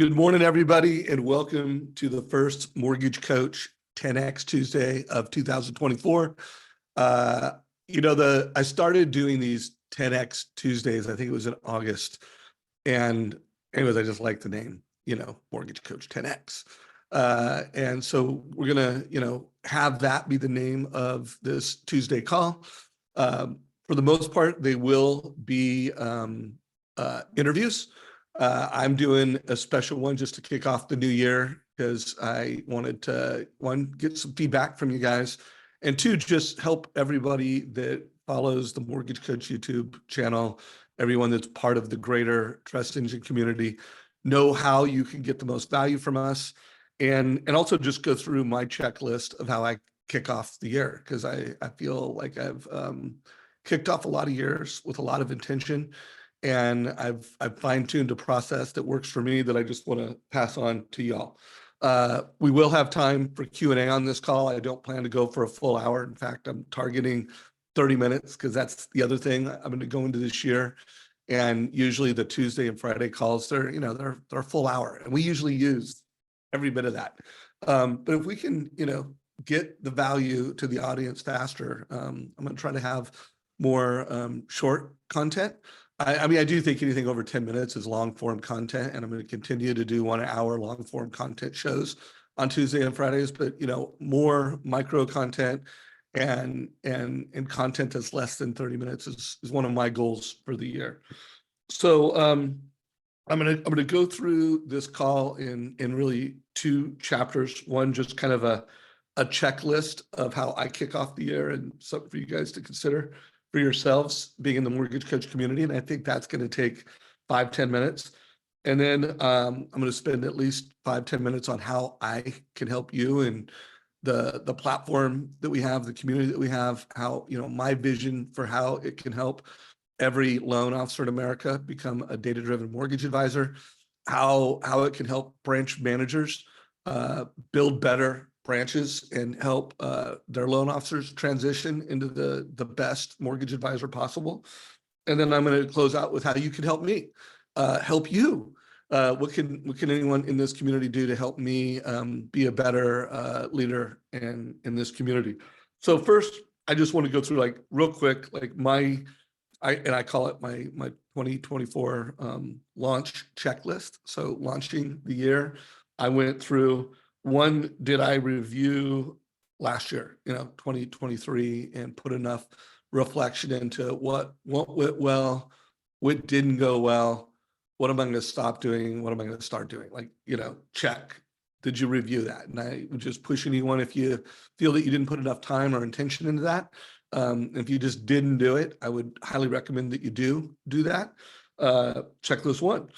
Good morning, everybody, and welcome to the first Mortgage Coach 10X Tuesday of 2024. I started doing these 10X Tuesdays, I think it was in August. And anyways, I just like the name, Mortgage Coach 10X. And so we're going to, have that be the name of this Tuesday call. For the most part, they will be interviews. I'm doing a special one just to kick off the new year because I wanted to, one, get some feedback from you guys, and two, just help everybody that follows the Mortgage Coach YouTube channel, everyone that's part of the greater Trust Engine community, know how you can get the most value from us, and also just go through my checklist of how I kick off the year, because I feel like I've kicked off a lot of years with a lot of intention. And I've fine-tuned a process that works for me that I just want to pass on to y'all. We will have time for Q&A on this call. I don't plan to go for a full hour. In fact, I'm targeting 30 minutes because that's the other thing I'm going to go into this year. And usually the Tuesday and Friday calls, they're a full hour, and we usually use every bit of that. But if we can, get the value to the audience faster, I'm going to try to have more short content. I mean, I do think anything over 10 minutes is long form content, and I'm going to continue to do 1 hour long form content shows on Tuesday and Fridays, but more micro content and content that's less than 30 minutes is one of my goals for the year. So I'm gonna go through this call in really 2 chapters. One, just kind of a checklist of how I kick off the year, and something for you guys to consider for yourselves being in the Mortgage Coach community. And I think that's going to take 5-10 minutes. And then I'm going to spend at least 5-10 minutes on how I can help you and the platform that we have, the community that we have, how, my vision for how it can help every loan officer in America become a data-driven mortgage advisor, how it can help branch managers build better branches and help their loan officers transition into the best mortgage advisor possible. And then I'm going to close out with how you can help me, help you. What can anyone in this community do to help me be a better leader in this community? So first, I just want to go through real quick, I call it my 2024 launch checklist. So launching the year, I went through, one, did I review last year, 2023, and put enough reflection into what went well, what didn't go well, what am I going to stop doing, what am I going to start doing? Check. Did you review that? And I would just push anyone, if you feel that you didn't put enough time or intention into that, if you just didn't do it, I would highly recommend that you do that. Checklist 1.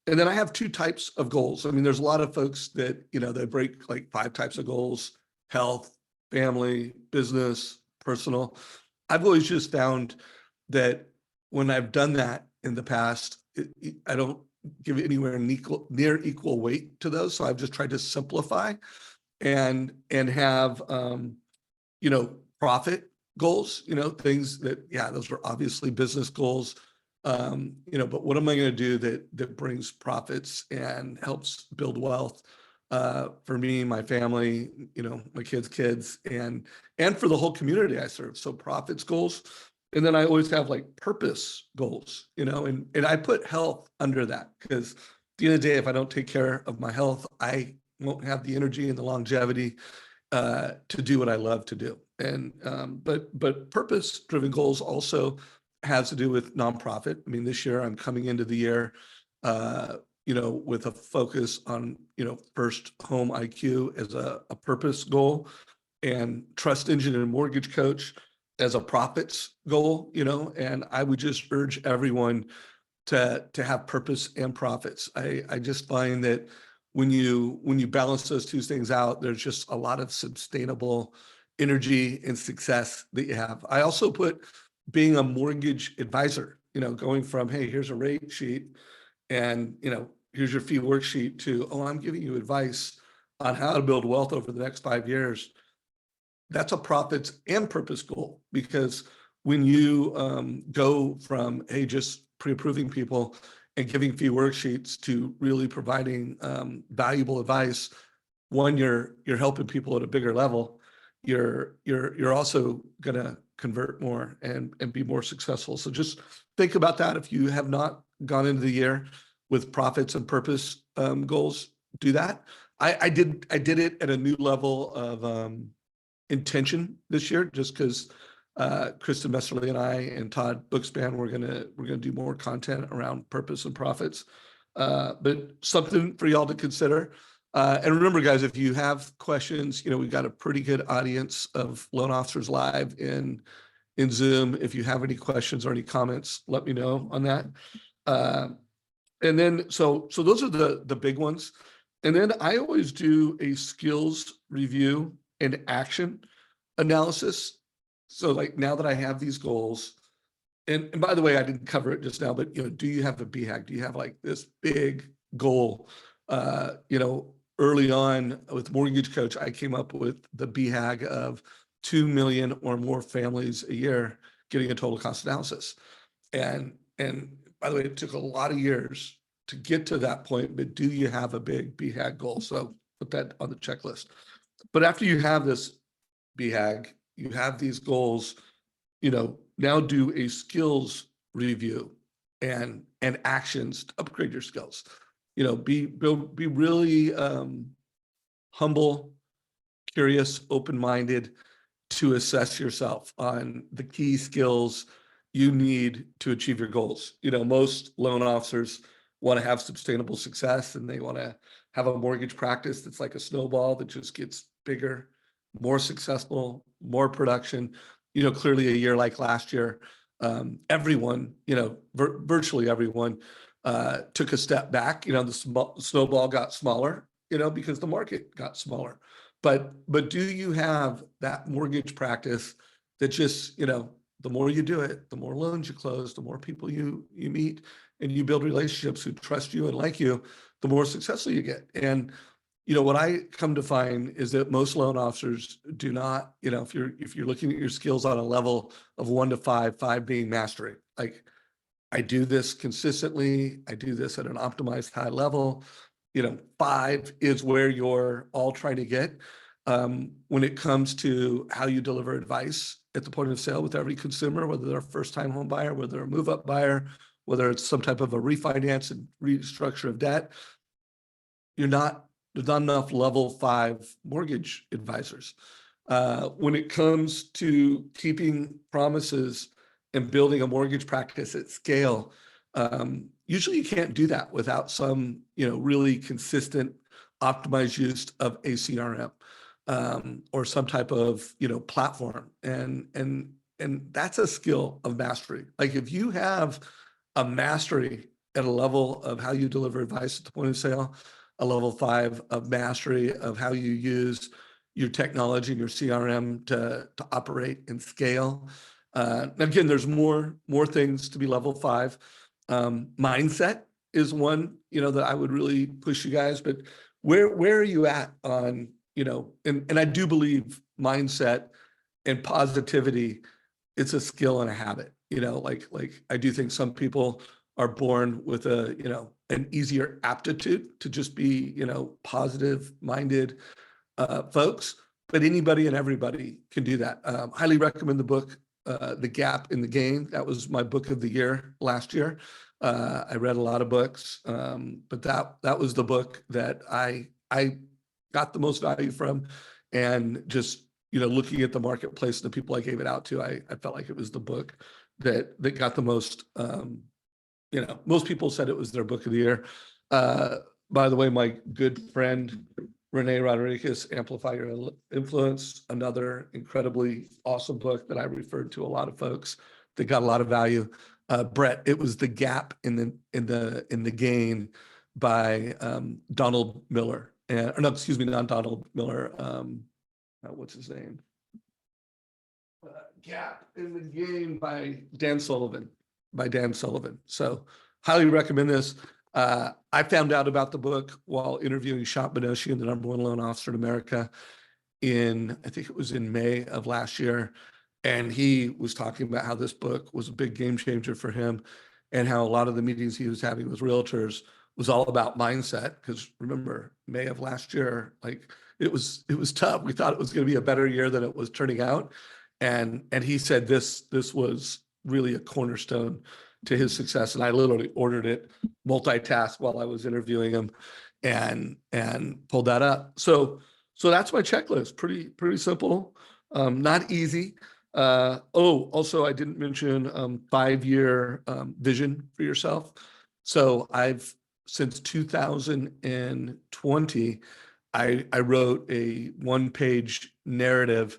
And then I have 2 types of goals. I mean, there's a lot of folks that, they break 5 types of goals: health, family, business, personal. I've always just found that when I've done that in the past, I don't give it anywhere near equal weight to those. So I've just tried to simplify and have, profit goals, things that, those are obviously business goals. But what am I going to do that brings profits and helps build wealth for me, my family, my kids, and for the whole community I serve. So profits goals. And then I always have purpose goals, and I put health under that, because at the end of the day, if I don't take care of my health, I won't have the energy and the longevity to do what I love to do. And but purpose-driven goals also has to do with nonprofit. I mean, this year I'm coming into the year, with a focus on, first home IQ as a purpose goal, and Trust Engine and Mortgage Coach as a profits goal, and I would just urge everyone to have purpose and profits. I just find that when you balance those 2 things out, there's just a lot of sustainable energy and success that you have. I also put being a mortgage advisor, going from, hey, here's a rate sheet and, here's your fee worksheet, to, oh, I'm giving you advice on how to build wealth over the next 5 years. That's a profits and purpose goal, because when you go from, hey, just pre-approving people and giving fee worksheets to really providing valuable advice. One, you're helping people at a bigger level. You're also gonna convert more and be more successful. So just think about that. If you have not gone into the year with profits and purpose goals, do that. I did it at a new level of intention this year, just because Kristen Messerly and I and Todd Bookspan, we're gonna do more content around purpose and profits. But something for y'all to consider. And remember, guys, if you have questions, we've got a pretty good audience of loan officers live in Zoom. If you have any questions or any comments, let me know on that. And then, so those are the big ones. And then I always do a skills review and action analysis. So like now that I have these goals, and by the way, I didn't cover it just now, but do you have a BHAG? Do you have like this big goal? Early on with Mortgage Coach, I came up with the BHAG of 2 million or more families a year getting a total cost analysis. And by the way, it took a lot of years to get to that point, but do you have a big BHAG goal? So put that on the checklist. But after you have this BHAG, you have these goals, now do a skills review and actions to upgrade your skills. Be really humble, curious, open-minded to assess yourself on the key skills you need to achieve your goals. Most loan officers want to have sustainable success, and they want to have a mortgage practice that's like a snowball that just gets bigger, more successful, more production. Clearly a year like last year, everyone, virtually everyone took a step back. The snowball got smaller, because the market got smaller. But do you have that mortgage practice that just, the more you do it, the more loans you close, the more people you meet, and you build relationships who trust you and like you, the more successful you get. And what I come to find is that most loan officers do not, if you're looking at your skills on a level of 1 to 5, 5 being mastery, like I do this consistently, I do this at an optimized high level, 5 is where you're all trying to get. When it comes to how you deliver advice at the point of sale with every consumer, whether they're a first-time home buyer, whether they're a move-up buyer, whether it's some type of a refinance and restructure of debt, there's not enough level 5 mortgage advisors. When it comes to keeping promises and building a mortgage practice at scale, usually you can't do that without some, really consistent, optimized use of a CRM or some type of, platform. And that's a skill of mastery. Like if you have a mastery at a level of how you deliver advice at the point of sale, a level 5 of mastery of how you use your technology and your CRM to operate and scale. Again, there's more things to be level 5. Mindset is one, that I would really push you guys, but where are you at on, and I do believe mindset and positivity, it's a skill and a habit, like I do think some people are born with an easier aptitude to just be, positive minded folks, but anybody and everybody can do that. Highly recommend the book, The Gap in the Gain. That was my book of the year last year. I read a lot of books, but that was the book that I got the most value from. And just, looking at the marketplace and the people I gave it out to, I felt like it was the book that got the most, most people said it was their book of the year. By the way, my good friend, Renee Rodriguez, Amplify Your Influence, another incredibly awesome book that I referred to a lot of folks that got a lot of value. Brett, it was The Gap in the Gain by Donald Miller. Or no, excuse me, not Donald Miller. What's his name? Gap in the Gain by Dan Sullivan. So highly recommend this. I found out about the book while interviewing Shant Benoshian, the #1 loan officer in America, I think it was in May of last year. And he was talking about how this book was a big game changer for him. and how a lot of the meetings he was having with realtors was all about mindset. Because remember, May of last year, like it was tough. We thought it was going to be a better year than it was turning out, and he said this was really a cornerstone to his success. And I literally ordered it, multitask while I was interviewing him, and pulled that up. So that's my checklist. Pretty simple, not easy. Also, I didn't mention 5-year vision for yourself. So I've since 2020, I wrote a 1-page narrative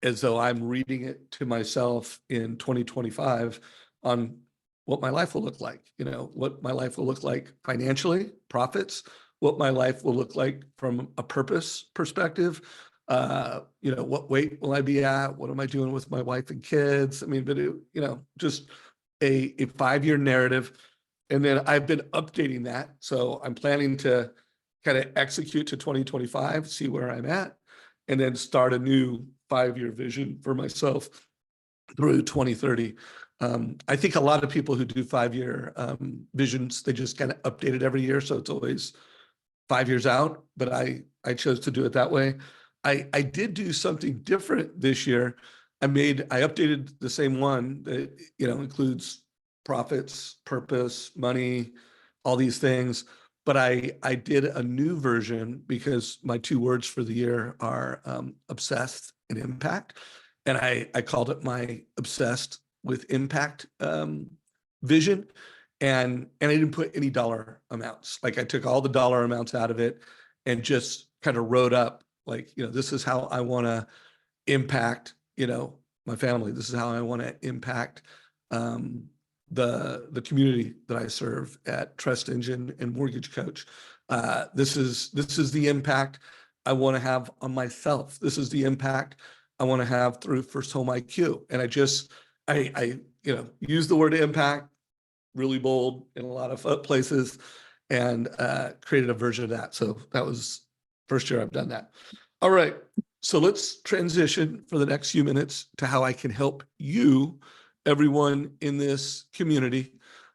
as though I'm reading it to myself in 2025 on what my life will look like, what my life will look like financially, profits, what my life will look like from a purpose perspective. What weight will I be at? What am I doing with my wife and kids? I mean, but just a 5-year narrative. And then I've been updating that. So I'm planning to kind of execute to 2025, see where I'm at, and then start a new 5-year vision for myself through 2030. I think a lot of people who do 5-year visions, they just kind of update it every year. So it's always 5 years out, but I chose to do it that way. I did do something different this year. I updated the same one that, includes profits, purpose, money, all these things. But I did a new version because my 2 words for the year are obsessed and impact. And I called it my obsessed with impact vision. And I didn't put any dollar amounts. Like I took all the dollar amounts out of it and just kind of wrote up like, this is how I want to impact, my family. This is how I want to impact the community that I serve at Trust Engine and Mortgage Coach. This is the impact I want to have on myself. This is the impact I want to have through First Home IQ. And I use the word impact really bold in a lot of places, and created a version of that. So that was first year I've done that. All right. So let's transition for the next few minutes to how I can help you, everyone in this community.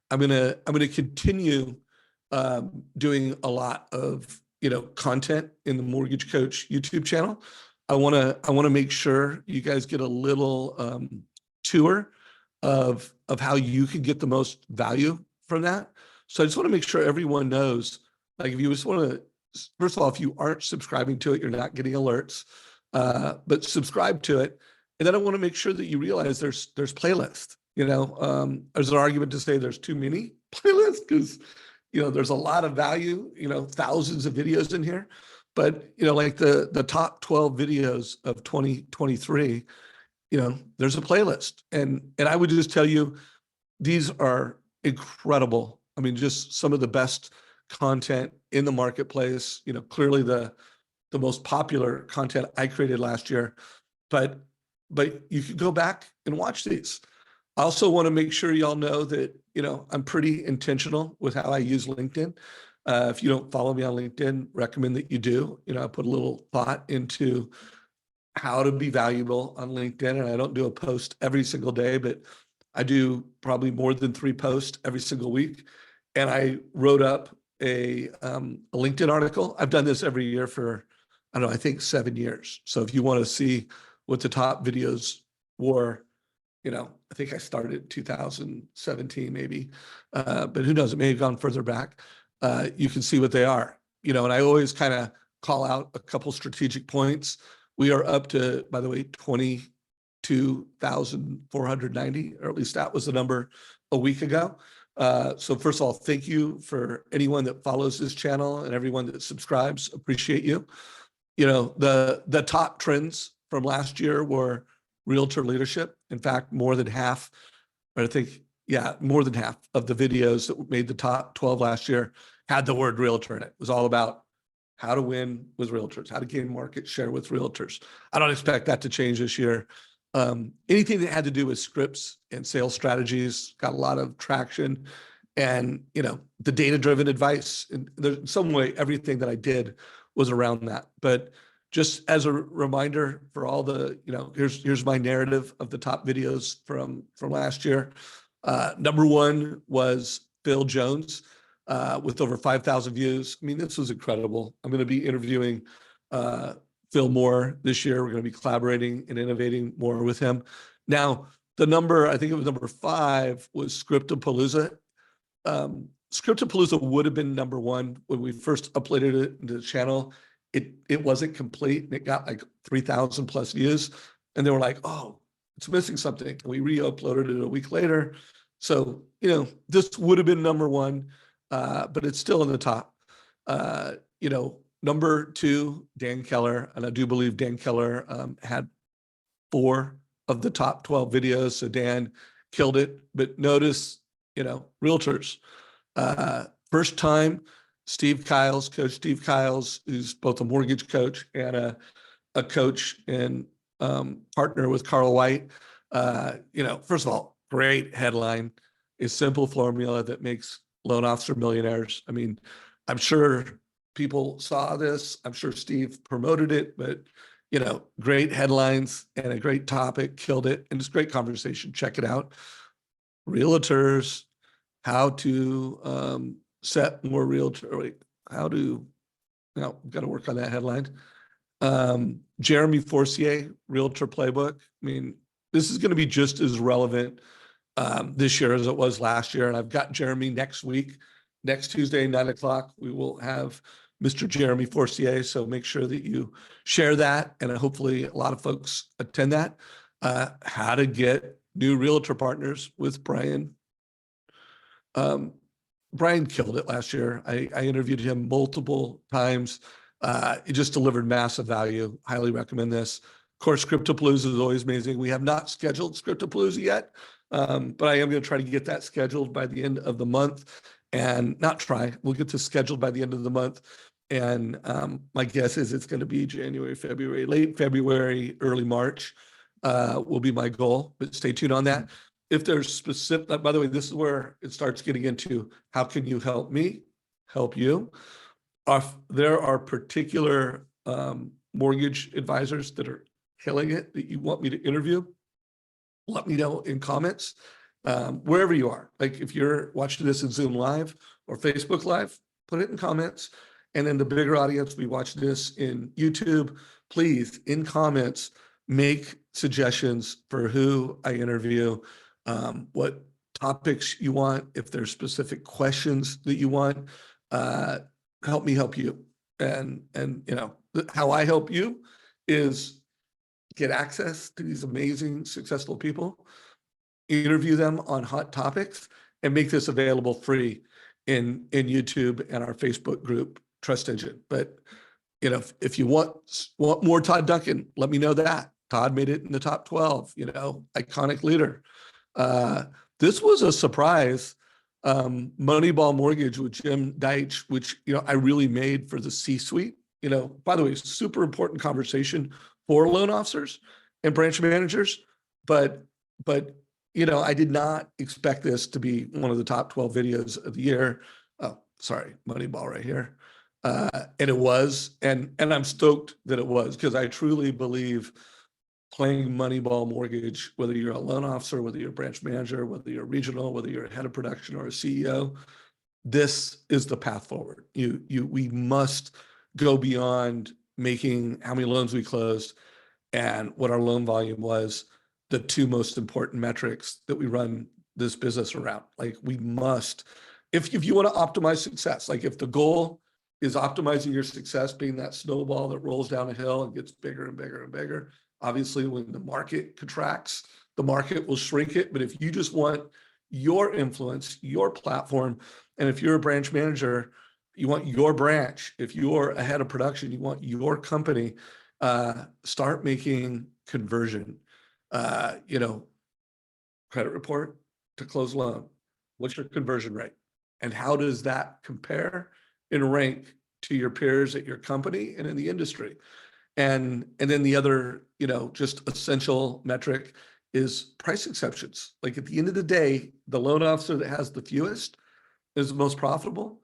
I'm gonna continue doing a lot of content in the Mortgage Coach YouTube channel. I wanna make sure you guys get a little tour of how you can get the most value from that. So I just want to make sure everyone knows, like if you just want to, first of all, if you aren't subscribing to it, you're not getting alerts, but subscribe to it. And then I want to make sure that you realize there's playlists. There's an argument to say there's too many playlists because there's a lot of value, thousands of videos in here. But like the top 12 videos of 2023, there's a playlist. And I would just tell you, these are incredible. I mean, just some of the best content in the marketplace, clearly the most popular content I created last year, but you could go back and watch these. I also want to make sure y'all know that, I'm pretty intentional with how I use LinkedIn. If you don't follow me on LinkedIn, recommend that you do. I put a little thought into how to be valuable on LinkedIn. And I don't do a post every single day, but I do probably more than 3 posts every single week. And I wrote up a LinkedIn article. I've done this every year for, I don't know, I think 7 years. So if you want to see what the top videos were, I think I started in 2017 maybe, but who knows, it may have gone further back. You can see what they are, and I always kind of call out a couple strategic points. We are up to, by the way, 22,490, or at least that was the number a week ago. So first of all, thank you for anyone that follows this channel and everyone that subscribes. Appreciate you. The top trends from last year were realtor leadership. In fact, more than half of the videos that made the top 12 last year had the word realtor in it. It was all about how to win with realtors, how to gain market share with realtors. I don't expect that to change this year. Anything that had to do with scripts and sales strategies got a lot of traction, and the data-driven advice. In some way, everything that I did was around that. But just as a reminder for all the, here's my narrative of the top videos from last year. Number one was Phil Jones with over 5,000 views. I mean, this was incredible. I'm going to be interviewing Phil more this year. We're going to be collaborating and innovating more with him. Now, the number, I think it was number 5, was Scriptapalooza. Scriptapalooza would have been number 1 when we first uploaded it into the channel. It wasn't complete, and it got like 3,000 plus views. And they were like, oh, it's missing something. And we re-uploaded it a week later. So, this would have been number 1, but it's still in the top. Number 2, Dan Keller. And I do believe Dan Keller had 4 of the top 12 videos. So Dan killed it. But notice, realtors. First time, Coach Steve Kiles, who's both a mortgage coach and a coach and partner with Carl White. First of all, great headline, a simple formula that makes loan officer millionaires. I mean, I'm sure people saw this. I'm sure Steve promoted it, but great headlines and a great topic, killed it. And it's a great conversation. Check it out. Realtors, how to set more realtor, got to work on that headline. Jeremy Forcier, Realtor Playbook. I mean, this is going to be just as relevant this year as it was last year. And I've got Jeremy next week, next Tuesday, 9:00. We will have Mr. Jeremy Forcier. So make sure that you share that. And hopefully a lot of folks attend that. How to get new realtor partners with Brian. Brian killed it last year. I interviewed him multiple times. It just delivered massive value. Highly recommend this. Of course, Scriptapalooza is always amazing. We have not scheduled Scriptapalooza yet, but I am going to try to get that scheduled by the end of the month. And we'll get this scheduled by the end of the month. And my guess is it's going to be January, February, late February, early March will be my goal, but stay tuned on that. If there's specific, by the way, this is where it starts getting into how can you help me, help you. There are particular mortgage advisors that are killing it that you want me to interview. Let me know in comments, wherever you are. Like if you're watching this in Zoom Live or Facebook Live, put it in comments. And then the bigger audience, we watch this in YouTube, please, in comments, make suggestions for who I interview, what topics you want, if there's specific questions that you want, help me help you. And how I help you is get access to these amazing, successful people, interview them on hot topics, and make this available free in YouTube and our Facebook group, Trust Engine. But if you want more Todd Duncan, let me know that. Todd made it in the top 12, iconic leader. This was a surprise. Moneyball Mortgage with Jim Deitch, which, I really made for the C-suite. By the way, super important conversation for loan officers and branch managers. But I did not expect this to be one of the top 12 videos of the year. Oh, sorry, Moneyball right here. And it was, and I'm stoked that it was, because I truly believe playing Moneyball Mortgage, whether you're a loan officer, whether you're a branch manager, whether you're a regional, whether you're a head of production or a CEO, this is the path forward. We must go beyond making how many loans we closed and what our loan volume was, the 2 most important metrics that we run this business around. Like we must, if you want to optimize success, like if the goal is optimizing your success, being that snowball that rolls down a hill and gets bigger and bigger and bigger. Obviously, when the market contracts, the market will shrink it. But if you just want your influence, your platform, and if you're a branch manager, you want your branch. If you're a head of production, you want your company, start making conversion. Credit report to close loan. What's your conversion rate? And how does that compare and rank to your peers at your company and in the industry? And then the other, just essential metric is price exceptions. Like at the end of the day, the loan officer that has the fewest is the most profitable,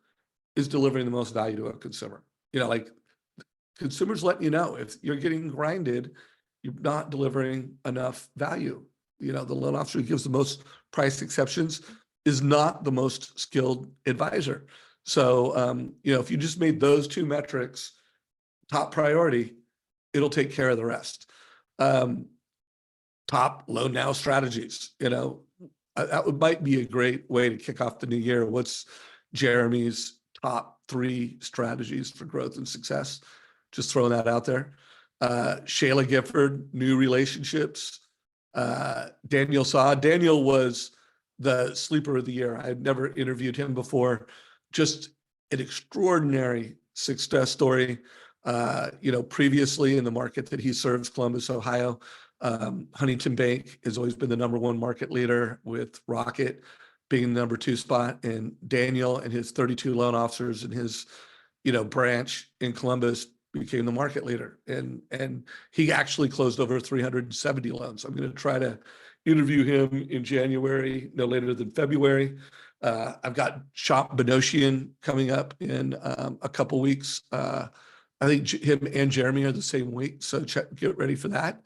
is delivering the most value to a consumer. Like consumers letting you know if you're getting grinded, you're not delivering enough value. the loan officer who gives the most price exceptions is not the most skilled advisor. So, if you just made those two metrics top priority, it'll take care of the rest. Top loan now strategies, that might be a great way to kick off the new year. What's Jeremy's top 3 strategies for growth and success? Just throwing that out there. Shayla Gifford, new relationships. Daniel was the sleeper of the year. I'd never interviewed him before. Just an extraordinary success story. Previously in the market that he serves, Columbus, Ohio, Huntington Bank has always been the #1 market leader, with Rocket being the #2 spot. And Daniel and his 32 loan officers and his, branch in Columbus became the market leader. And he actually closed over 370 loans. I'm going to try to interview him in January, no later than February. I've got Shop Benosian coming up in a couple weeks. I think him and Jeremy are the same week, so get ready for that.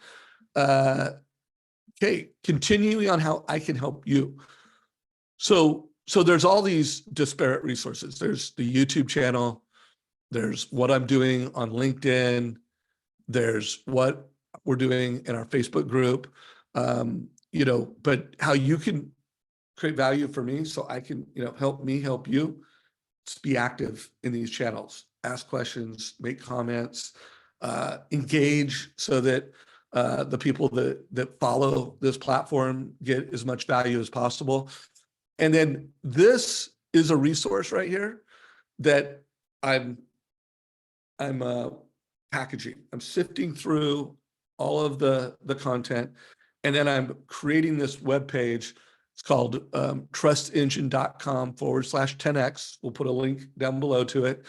Okay, continuing on how I can help you. So there's all these disparate resources. There's the YouTube channel. There's what I'm doing on LinkedIn. There's what we're doing in our Facebook group. But how you can create value for me so I can, help me help you. Just be active in these channels. Ask questions, make comments, engage so that the people that follow this platform get as much value as possible. And then this is a resource right here that I'm packaging. I'm sifting through all of the content, and then I'm creating this web page. It's called trustengine.com/10x. We'll put a link down below to it.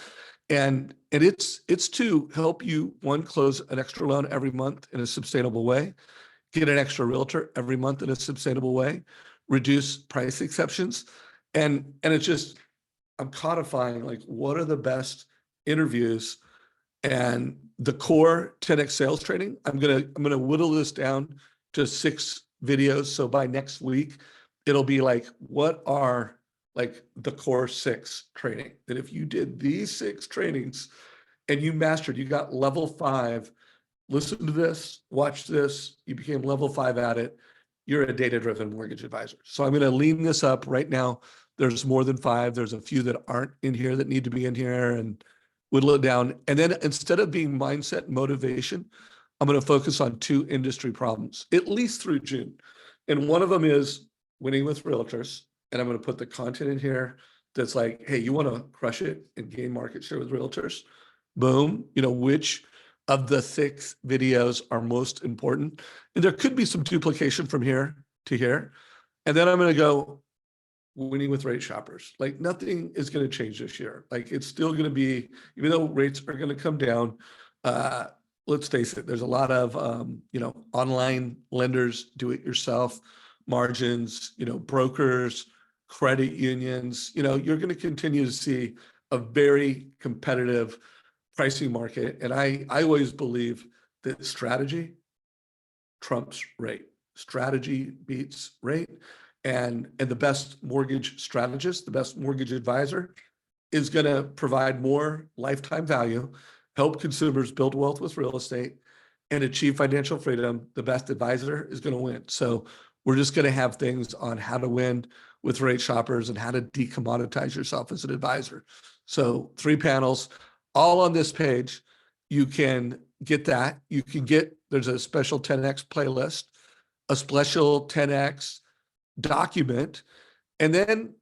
And it's to help you, one, close an extra loan every month in a sustainable way, get an extra realtor every month in a sustainable way, reduce price exceptions. And it's just, I'm codifying like what are the best interviews and the core 10x sales training. I'm gonna whittle this down to 6 videos. So by next week, it'll be like, what are like the core 6 training, that if you did these 6 trainings and you mastered, you got level 5, listen to this, watch this, you became level 5 at it, you're a data-driven mortgage advisor. So I'm going to lean this up right now. There's more than 5. There's a few that aren't in here that need to be in here, and whittle it down. And then instead of being mindset and motivation, I'm going to focus on 2 industry problems, at least through June. And one of them is winning with realtors. And I'm going to put the content in here that's like, hey, you want to crush it and gain market share with realtors? Boom. Which of the 6 videos are most important? And there could be some duplication from here to here. And then I'm going to go winning with rate shoppers. Like nothing is going to change this year. Like it's still going to be, even though rates are going to come down, let's face it, there's a lot of, online lenders, do it yourself, margins, brokers, credit unions. You're going to continue to see a very competitive pricing market. And I always believe that strategy trumps rate. Strategy beats rate. And the best mortgage strategist, the best mortgage advisor is going to provide more lifetime value, help consumers build wealth with real estate, and achieve financial freedom. The best advisor is going to win. So we're just going to have things on how to win with rate shoppers and how to decommoditize yourself as an advisor. So 3 panels, all on this page. You can get that. You can get, there's a special 10X playlist, a special 10X document. And then,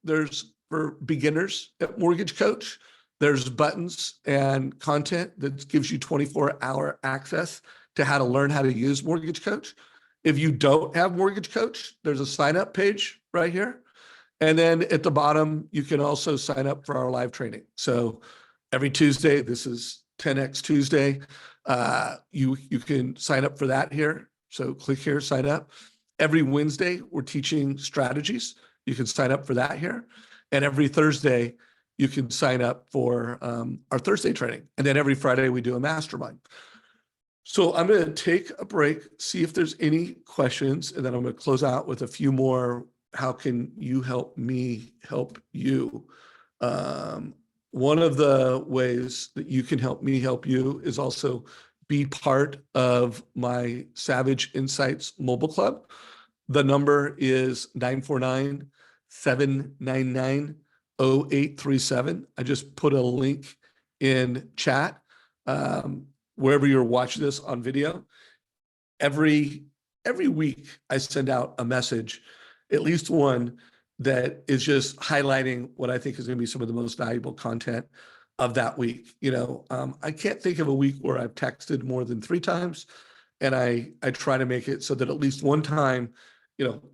there's for beginners at Mortgage Coach, there's buttons and content that gives you 24-hour access to how to learn how to use Mortgage Coach. If you don't have Mortgage Coach, there's a sign up page right here. And then at the bottom, you can also sign up for our live training. So every Tuesday, this is 10X Tuesday. You can sign up for that here. So click here, sign up. Every Wednesday, we're teaching strategies. You can sign up for that here. And every Thursday, you can sign up for our Thursday training. And then every Friday, we do a mastermind. So I'm going to take a break, see if there's any questions, and then I'm going to close out with a few more. How can you help me help you? Um, One of the ways that you can help me help you is also be part of my Savage Insights mobile club. The number is 949-799-0837. I just put a link in chat. Wherever you're watching this on video, every week I send out a message, at least one, that is just highlighting what I think is going to be some of the most valuable content of that week. I can't think of a week where I've texted more than 3 times, and I try to make it so that at least one time,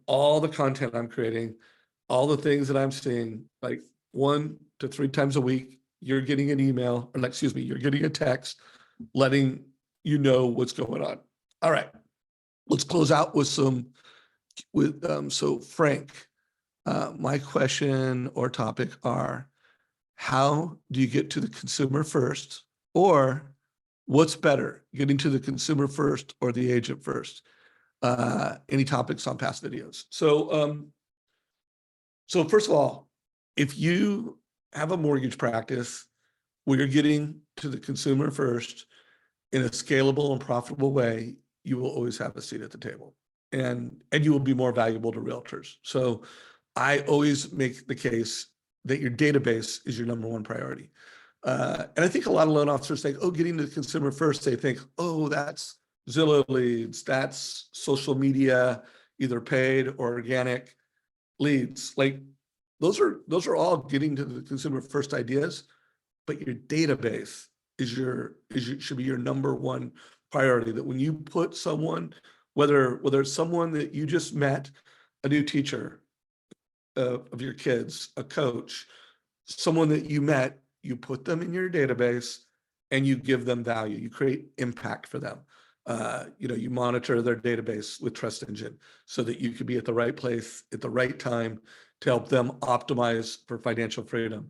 all the content I'm creating, all the things that I'm seeing, like 1 to 3 times a week, you're getting an email, or excuse me, you're getting a text letting you know what's going on. All right, let's close out with so Frank, my question or topic are, how do you get to the consumer first? Or what's better, getting to the consumer first or the agent first? Any topics on past videos? So first of all, if you have a mortgage practice where you're getting to the consumer first in a scalable and profitable way, you will always have a seat at the table, and you will be more valuable to realtors. So I always make the case that your database is your number one priority. And I think a lot of loan officers think, oh, getting to the consumer first, they think, oh, that's Zillow leads, that's social media, either paid or organic leads. Like those are all getting to the consumer first ideas, but your database should be your number one priority. That when you put someone, whether it's someone that you just met, a new teacher of your kids, a coach, someone that you met, you put them in your database and you give them value. You create impact for them. You monitor their database with Trust Engine so that you could be at the right place at the right time to help them optimize for financial freedom.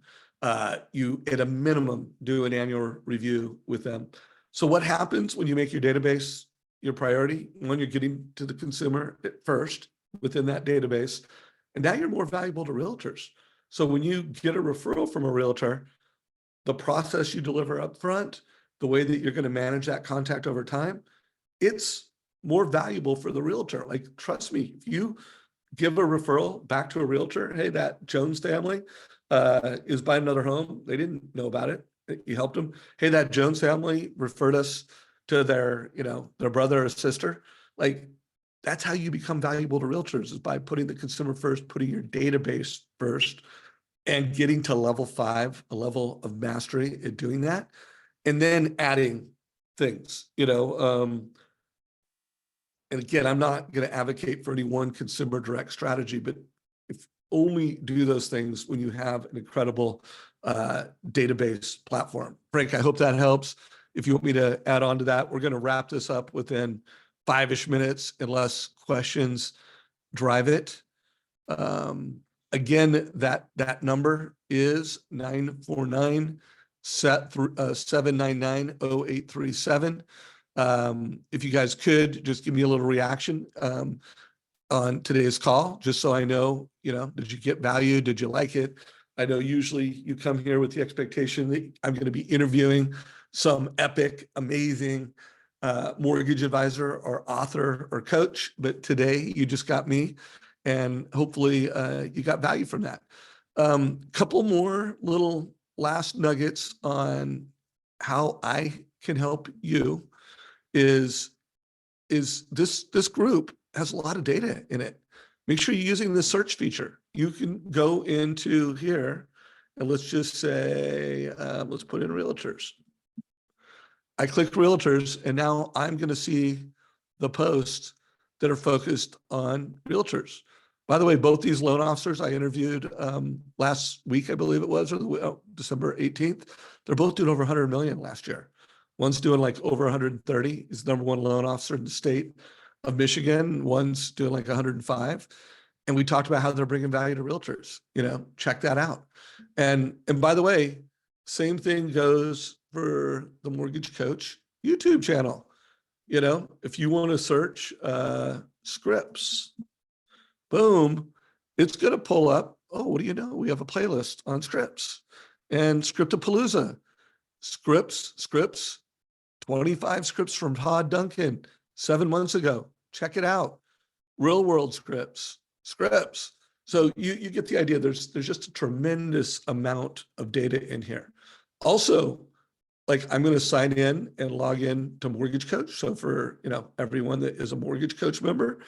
You, at a minimum, do an annual review with them. So what happens when you make your database your priority? When you're getting to the consumer at first within that database, and now you're more valuable to realtors. So when you get a referral from a realtor, the process you deliver up front, the way that you're going to manage that contact over time, it's more valuable for the realtor. Like, trust me, if you give a referral back to a realtor, hey, that Jones family is buying another home. They didn't know about it. You helped them. Hey, that Jones family referred us to their brother or sister. Like, that's how you become valuable to realtors, is by putting the consumer first, putting your database first, and getting to level 5, a level of mastery at doing that, and then adding things. And again, I'm not going to advocate for any one consumer direct strategy, but if only do those things when you have an incredible database platform. Frank, I hope that helps. If you want me to add on to that, we're going to wrap this up within 5-ish minutes, unless questions drive it. Again, that number is 949-799-0837. If you guys could just give me a little reaction on today's call, just so I know, did you get value? Did you like it? I know usually you come here with the expectation that I'm going to be interviewing some epic, amazing mortgage advisor or author or coach, but today you just got me, and hopefully you got value from that. Couple more little last nuggets on how I can help you is this group has a lot of data in it. Make sure you're using the search feature. You can go into here and let's just say, let's put in realtors. I click realtors, and now I'm going to see the posts that are focused on realtors. By the way, both these loan officers I interviewed last week, I believe it was, or December 18th, they're both doing over 100 million last year. One's doing like over 130. He's the number one loan officer in the state of Michigan. One's doing like 105. And we talked about how they're bringing value to realtors. Check that out. And by the way, same thing goes for the Mortgage Coach YouTube channel. if you want to search scripts, boom, it's going to pull up. Oh, what do you know? We have a playlist on scripts and Scriptapalooza. Scripts, 25 scripts from Todd Duncan 7 months ago. Check it out. Real world scripts. So you get the idea. There's just a tremendous amount of data in here. Also, like I'm going to sign in and log in to MortgageCoach. So for everyone that is a MortgageCoach member,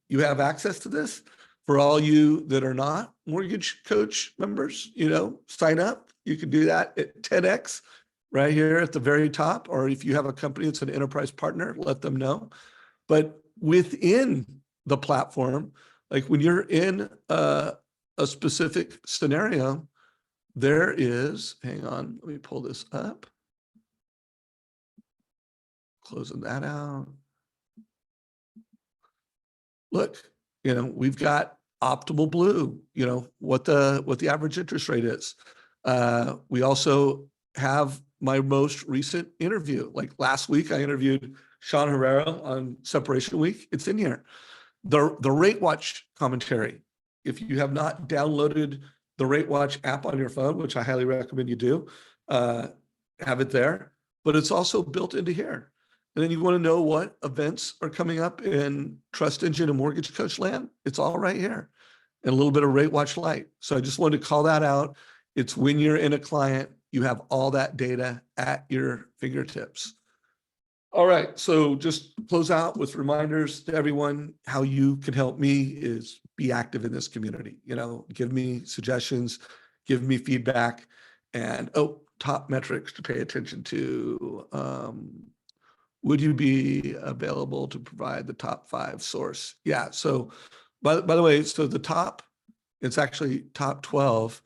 you have access to this. For all you that are not MortgageCoach members, sign up. You can do that at 10x right here at the very top. Or if you have a company that's an enterprise partner, let them know. But within the platform, like when you're in a specific scenario, there is, hang on, let me pull this up. Closing that out. Look, we've got optimal blue, what the average interest rate is. We also have my most recent interview. Like last week, I interviewed Sean Herrera on Separation Week. It's in here. The Rate Watch commentary. If you have not downloaded the Rate Watch app on your phone, which I highly recommend you do, have it there. But it's also built into here. And then you want to know what events are coming up in Trust Engine and MortgageCoach land? It's all right here. And a little bit of Rate Watch Lite. So I just wanted to call that out. It's when you're in a client, you have all that data at your fingertips. All right, so just close out with reminders to everyone. How you can help me is be active in this community. Give me suggestions, give me feedback, and top metrics to pay attention to. Would you be available to provide the top 5 source? Yeah, so by the way, so the top, it's actually top 12.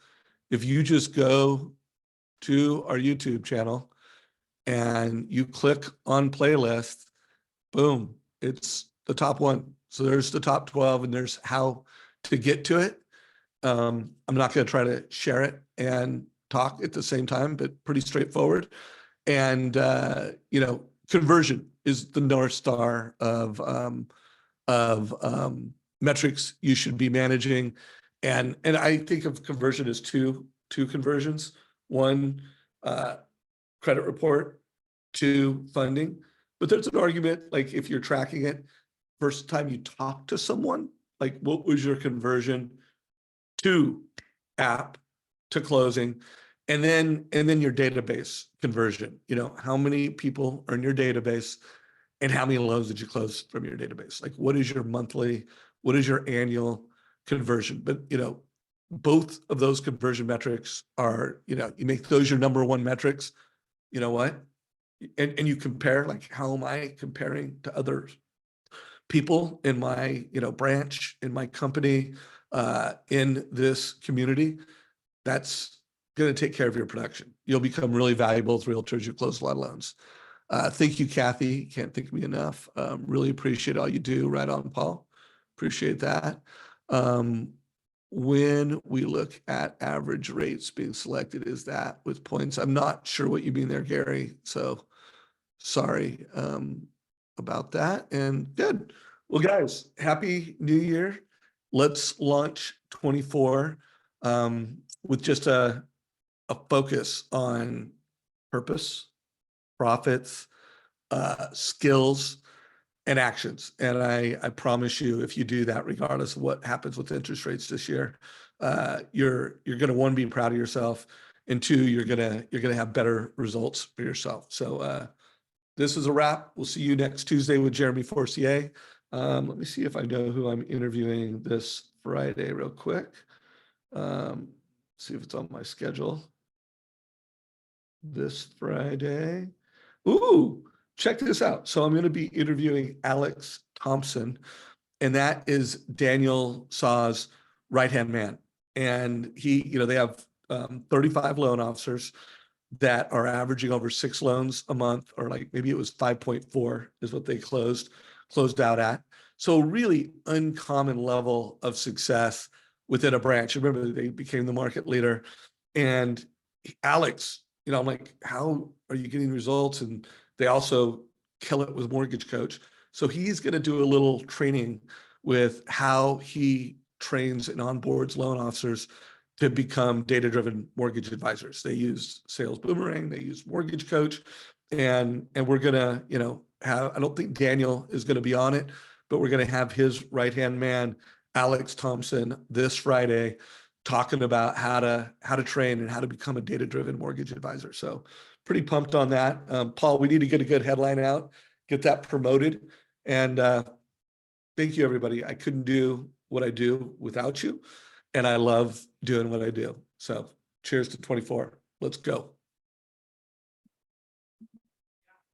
If you just go to our YouTube channel and you click on playlist, boom, it's the top 1. So there's the top 12 and there's how to get to it. I'm not going to try to share it and talk at the same time, but pretty straightforward. And, conversion is the North Star of metrics you should be managing. And I think of conversion as two conversions. One, credit report, 2, funding. But there's an argument, like if you're tracking it, first time you talk to someone, like what was your conversion to app to closing? And then your database conversion, how many people are in your database and how many loans did you close from your database? Like what is your monthly, what is your annual conversion? But, both of those conversion metrics are, you make those your number 1 metrics. You know what? And you compare, like, how am I comparing to other people in my, branch, in my company, in this community? That's going to take care of your production. You'll become really valuable as realtors. You close a lot of loans. Thank you, Kathy. Can't thank me enough. Really appreciate all you do. Right on, Paul. Appreciate that. When we look at average rates being selected, is that with points? I'm not sure what you mean there, Gary. So sorry about that. And good. Well, guys, happy New Year. Let's launch 24 with just a focus on purpose, profits, skills, and actions. And I promise you, if you do that, regardless of what happens with interest rates this year, you're going to, 1, be proud of yourself, and 2, you're going to have better results for yourself. So this is a wrap. We'll see you next Tuesday with Jeremy Forcier. Let me see if I know who I'm interviewing this Friday real quick. See if it's on my schedule. This Friday. Ooh, check this out. So I'm going to be interviewing Alex Thompson, and that is Daniel Saw's right-hand man. And he, they have 35 loan officers that are averaging over 6 loans a month, or like maybe it was 5.4 is what they closed out at. So really uncommon level of success within a branch. Remember, they became the market leader. And Alex, I'm like, how are you getting results? And they also kill it with Mortgage Coach. So he's going to do a little training with how he trains and onboards loan officers to become data-driven mortgage advisors. They use Sales Boomerang, they use Mortgage Coach, and we're gonna, have, I don't think Daniel is gonna be on it, but we're gonna have his right-hand man, Alex Thompson, this Friday, talking about how to train and how to become a data-driven mortgage advisor. So pretty pumped on that. Paul, we need to get a good headline out, get that promoted. And thank you, everybody. I couldn't do what I do without you. And I love doing what I do. So cheers to 24. Let's go.